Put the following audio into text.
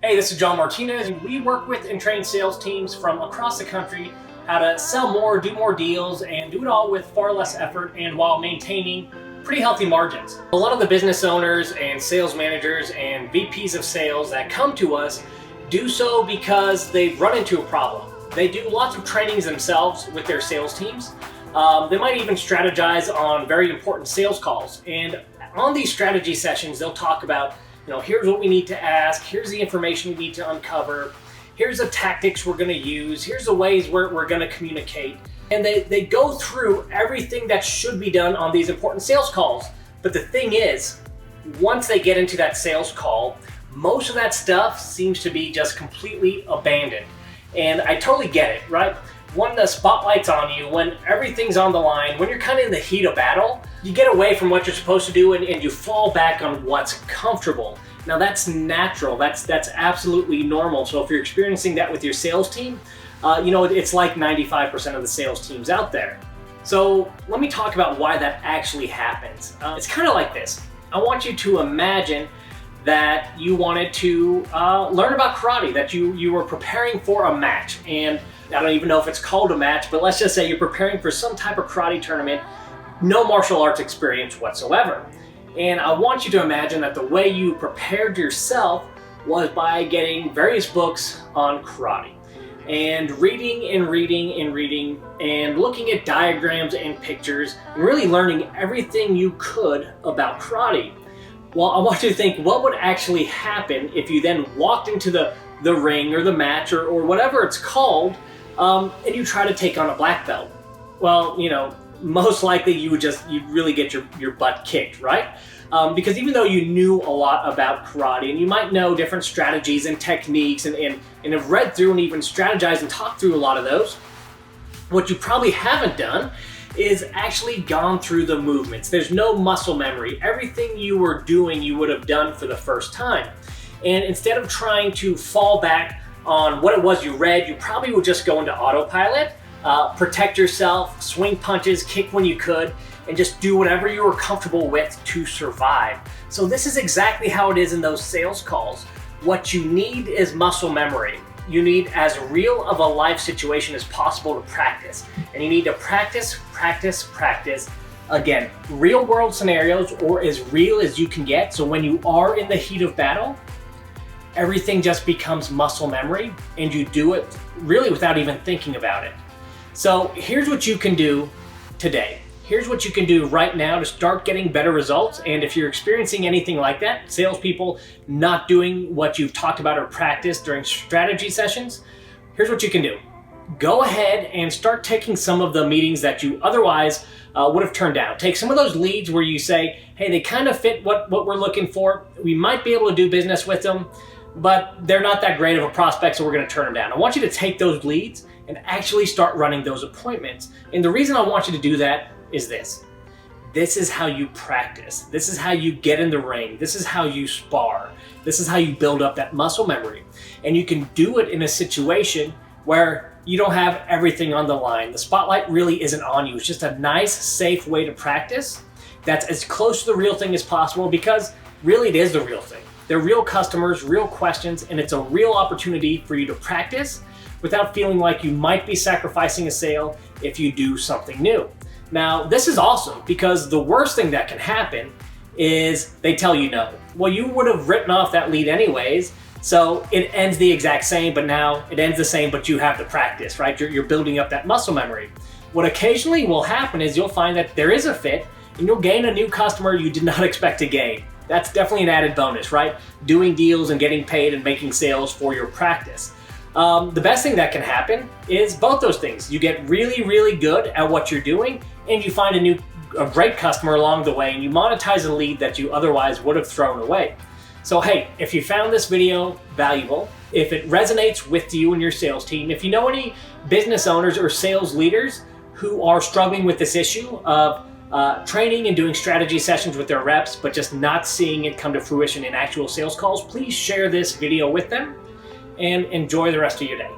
Hey, this is John Martinez, and we work with and train sales teams from across the country how to sell more, do more deals, and do it all with far less effort and while maintaining pretty healthy margins. A lot of the business owners and sales managers and VPs of sales that come to us do so because they've run into a problem. They do lots of trainings themselves with their sales teams. They might even strategize on very important sales calls. And on these strategy sessions, they'll talk about, here's what we need to ask, here's the information we need to uncover, here's the tactics we're going to use, here's the ways we're going to communicate. And they go through everything that should be done on these important sales calls. But the thing is, once they get into that sales call, most of that stuff seems to be just completely abandoned. And I totally get it, right? When the spotlight's on you, when everything's on the line, when you're kind of in the heat of battle, you get away from what you're supposed to do and you fall back on what's comfortable. Now that's natural, that's absolutely normal. So if you're experiencing that with your sales team, it's like 95% of the sales teams out there. So let me talk about why that actually happens. It's kind of like this. I want you to imagine that you wanted to learn about karate, that you were preparing for a match. And I don't even know if it's called a match, but let's just say you're preparing for some type of karate tournament, no martial arts experience whatsoever. And I want you to imagine that the way you prepared yourself was by getting various books on karate and reading and looking at diagrams and pictures and really learning everything you could about karate. Well, I want you to think, what would actually happen if you then walked into the ring or the match or whatever it's called, and you try to take on a black belt? Well, most likely you'd really get your butt kicked, right? Because even though you knew a lot about karate and you might know different strategies and techniques and have read through and even strategized and talked through a lot of those, what you probably haven't done is actually gone through the movements. There's no muscle memory. Everything you were doing, you would have done for the first time. And instead of trying to fall back on what it was you read, you probably would just go into autopilot, protect yourself, swing punches, kick when you could, and just do whatever you were comfortable with to survive. So this is exactly how it is in those sales calls. What you need is muscle memory. You need as real of a life situation as possible to practice. And you need to practice. Again, real world scenarios, or as real as you can get. So when you are in the heat of battle, everything just becomes muscle memory and you do it really without even thinking about it. So here's what you can do today. Here's what you can do right now to start getting better results. And if you're experiencing anything like that, salespeople not doing what you've talked about or practiced during strategy sessions, here's what you can do. Go ahead and start taking some of the meetings that you otherwise would have turned down. Take some of those leads where you say, hey, they kind of fit what we're looking for. We might be able to do business with them, but they're not that great of a prospect, so we're going to turn them down. I want you to take those leads and actually start running those appointments. And the reason I want you to do that is this. This is how you practice. This is how you get in the ring. This is how you spar. This is how you build up that muscle memory. And you can do it in a situation where you don't have everything on the line. The spotlight really isn't on you. It's just a nice, safe way to practice that's as close to the real thing as possible, because really it is the real thing. They're real customers, real questions, and it's a real opportunity for you to practice without feeling like you might be sacrificing a sale if you do something new. Now, this is awesome because the worst thing that can happen is they tell you no. Well, you would have written off that lead anyways, so it ends the exact same, but now it ends the same, but you have the practice, right? You're building up that muscle memory. What occasionally will happen is you'll find that there is a fit and you'll gain a new customer you did not expect to gain. That's definitely an added bonus, right? Doing deals and getting paid and making sales for your practice. The best thing that can happen is both those things. You get really, really good at what you're doing and you find a great customer along the way and you monetize a lead that you otherwise would have thrown away. So hey, if you found this video valuable, if it resonates with you and your sales team, if you know any business owners or sales leaders who are struggling with this issue of training and doing strategy sessions with their reps, but just not seeing it come to fruition in actual sales calls, please share this video with them and enjoy the rest of your day.